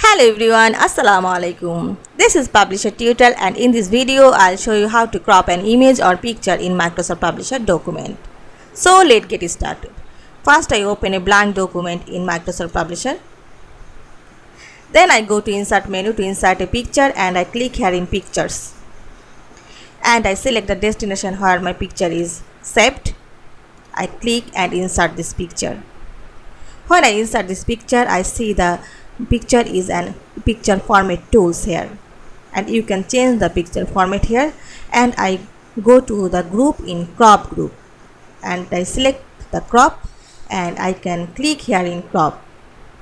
Hello everyone, Assalamu alaikum. This is Publisher Tutorial and in this video I'll show you how to crop an image or picture in Microsoft Publisher document. So let's get started. First I open a blank document in Microsoft Publisher. Then I go to Insert menu to insert a picture and I click here in Pictures. And I select the destination where my picture is saved. I click and insert this picture. When I insert this picture, I see the picture is an picture format tools here, and you can change the picture format here. And I go to the group in crop group and I select the crop and I can click here in crop.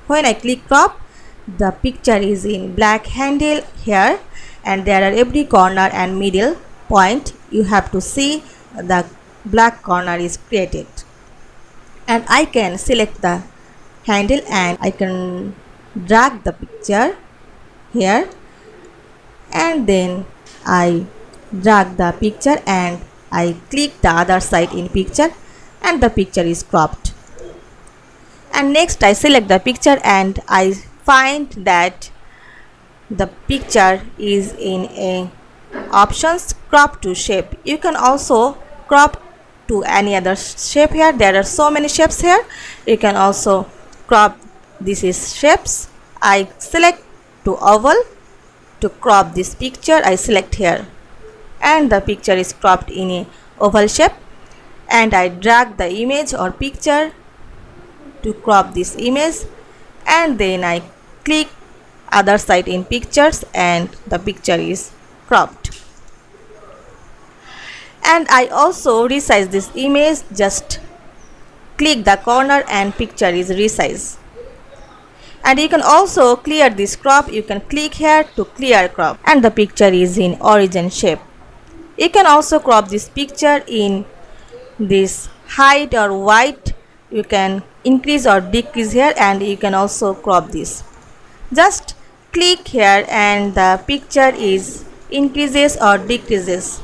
When I click crop, the picture is in black handle here, and there are every corner and middle point you have to see the black corner is created. And I can select the handle and I can drag the picture here, and then I drag the picture and I click the other side in picture and the picture is cropped. And next I select the picture and I find that the picture is in a options crop to shape. You can also crop to any other shape here. There are so many shapes here. You can also crop. This is shapes. I select to oval to crop this picture. I select here and the picture is cropped in a oval shape, and I drag the image or picture to crop this image, and then I click other side in pictures and the picture is cropped. And I also resize this image. Just click the corner and picture is resized. And you can also clear this crop. You can click here to clear crop and the picture is in origin shape. You can also crop this picture in this height or width. You can increase or decrease here, and you can also crop this. Just click here and the picture is increases or decreases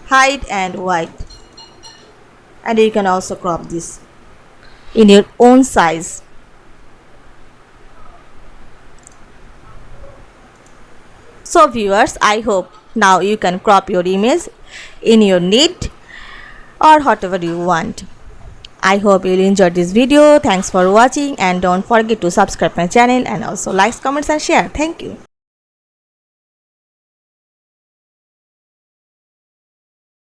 height and width, and you can also crop this in your own size. So viewers, I hope now you can crop your image in your need or whatever you want. I hope you will enjoy this video. Thanks for watching and don't forget to subscribe my channel and also like, comments and share. Thank you.